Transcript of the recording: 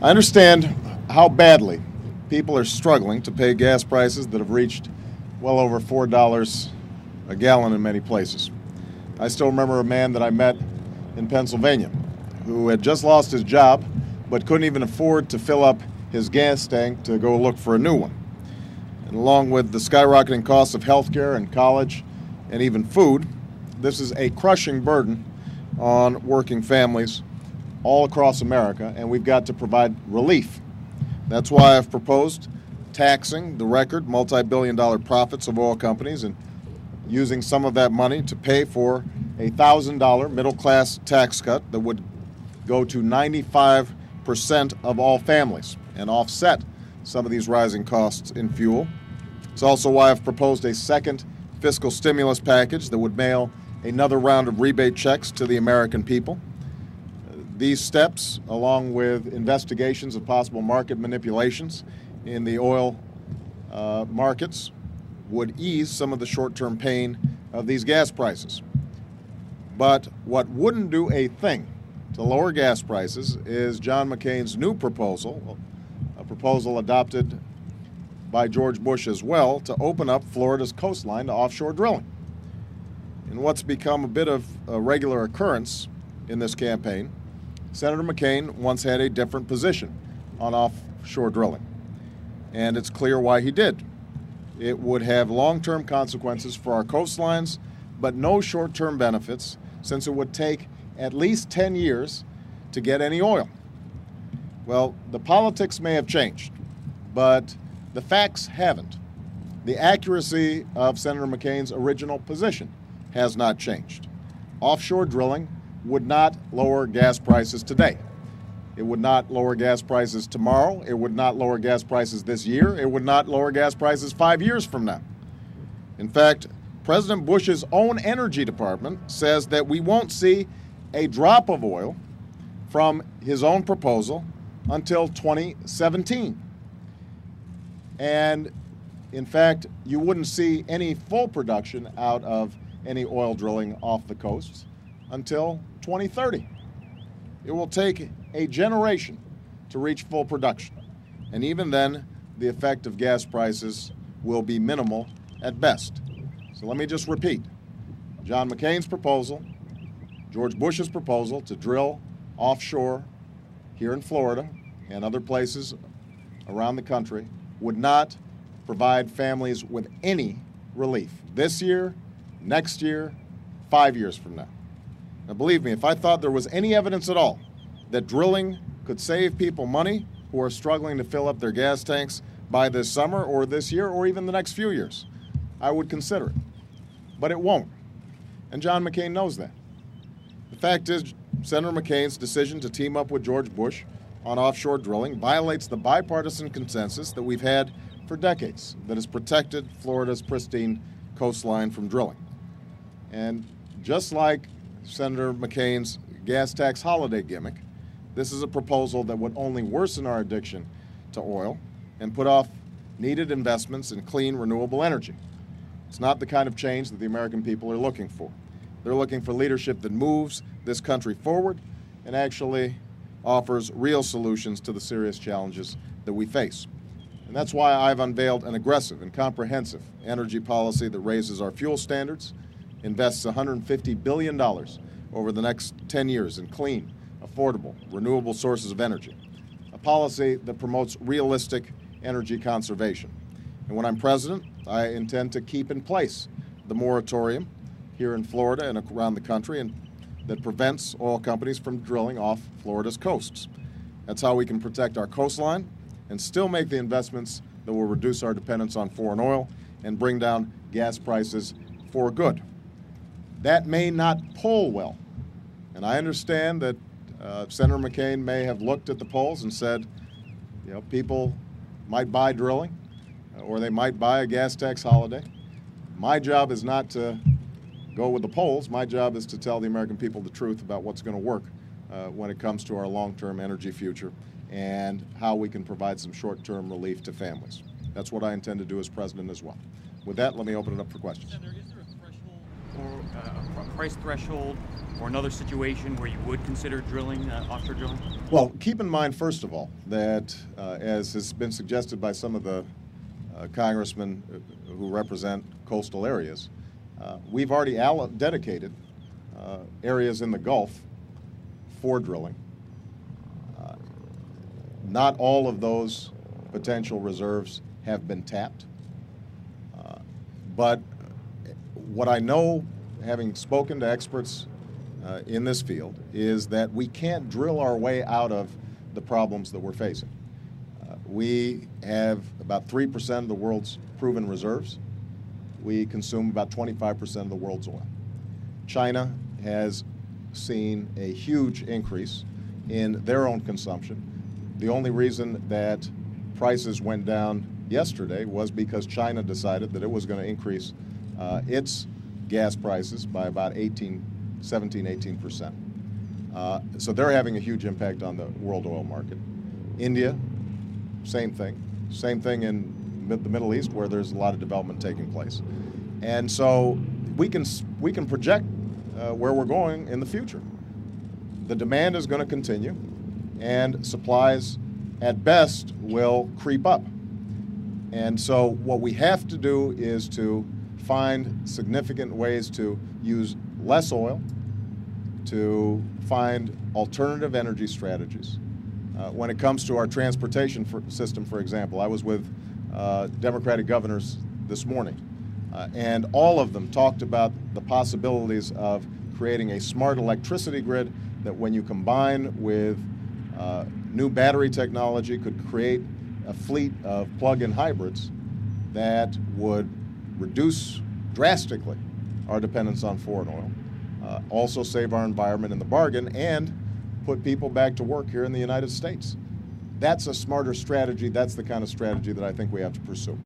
I understand how badly people are struggling to pay gas prices that have reached well over $4 a gallon in many places. I still remember a man that I met in Pennsylvania who had just lost his job but couldn't even afford to fill up his gas tank to go look for a new one. And along with the skyrocketing costs of healthcare and college and even food, this is a crushing burden on working families all across America, and we've got to provide relief. That's why I've proposed taxing the record multi-billion-dollar profits of oil companies and using some of that money to pay for a $1,000 middle-class tax cut that would go to 95% of all families and offset some of these rising costs in fuel. It's also why I've proposed a second fiscal stimulus package that would mail another round of rebate checks to the American people. These steps, along with investigations of possible market manipulations in the oil markets, would ease some of the short-term pain of these gas prices. But what wouldn't do a thing to lower gas prices is John McCain's new proposal, a proposal adopted by George Bush as well, to open up Florida's coastline to offshore drilling. In what's become a bit of a regular occurrence in this campaign, Senator McCain once had a different position on offshore drilling, and it's clear why he did. It would have long-term consequences for our coastlines, but no short-term benefits, since it would take at least 10 years to get any oil. Well, the politics may have changed, but the facts haven't. The accuracy of Senator McCain's original position has not changed. Offshore drilling would not lower gas prices today. It would not lower gas prices tomorrow. It would not lower gas prices this year. It would not lower gas prices 5 years from now. In fact, President Bush's own Energy Department says that we won't see a drop of oil from his own proposal until 2017. And in fact, you wouldn't see any full production out of any oil drilling off the coasts until 2030. It will take a generation to reach full production. And even then, the effect of gas prices will be minimal at best. So let me just repeat. John McCain's proposal, George Bush's proposal to drill offshore here in Florida and other places around the country would not provide families with any relief this year, next year, 5 years from now. Now, believe me, if I thought there was any evidence at all that drilling could save people money who are struggling to fill up their gas tanks by this summer or this year or even the next few years, I would consider it. But it won't. And John McCain knows that. The fact is, Senator McCain's decision to team up with George Bush on offshore drilling violates the bipartisan consensus that we've had for decades that has protected Florida's pristine coastline from drilling. And just like Senator McCain's gas tax holiday gimmick, this is a proposal that would only worsen our addiction to oil and put off needed investments in clean, renewable energy. It's not the kind of change that the American people are looking for. They're looking for leadership that moves this country forward and actually offers real solutions to the serious challenges that we face. And that's why I've unveiled an aggressive and comprehensive energy policy that raises our fuel standards, invests $150 billion over the next 10 years in clean, affordable, renewable sources of energy, a policy that promotes realistic energy conservation. And when I'm president, I intend to keep in place the moratorium here in Florida and around the country and that prevents oil companies from drilling off Florida's coasts. That's how we can protect our coastline and still make the investments that will reduce our dependence on foreign oil and bring down gas prices for good. That may not poll well, and I understand that Senator McCain may have looked at the polls and said, you know, people might buy drilling or they might buy a gas tax holiday. My job is not to go with the polls. My job is to tell the American people the truth about what's going to work when it comes to our long-term energy future and how we can provide some short-term relief to families. That's what I intend to do as president as well. With that, let me open it up for questions. Senator, is there a threshold or a price threshold or another situation where you would consider drilling, offshore drilling? Well, keep in mind, first of all, that as has been suggested by some of the congressmen who represent coastal areas, we've already dedicated areas in the Gulf for drilling. Not all of those potential reserves have been tapped. But what I know, having spoken to experts in this field, is that we can't drill our way out of the problems that we're facing. We have about 3% of the world's proven reserves. We consume about 25% of the world's oil. China has seen a huge increase in their own consumption. The only reason that prices went down yesterday was because China decided that it was going to increase its gas prices by about 18%. So they're having a huge impact on the world oil market. India, same thing. Same thing in the Middle East, where there's a lot of development taking place. And so we can project where we're going in the future. The demand is going to continue, and supplies at best will creep up. And so what we have to do is to find significant ways to use less oil, to find alternative energy strategies. When it comes to our transportation system, for example, I was with Democratic governors this morning, and all of them talked about the possibilities of creating a smart electricity grid that, when you combine with new battery technology, could create a fleet of plug-in hybrids that would reduce drastically our dependence on foreign oil, also save our environment in the bargain, and put people back to work here in the United States. That's a smarter strategy. That's the kind of strategy that I think we have to pursue.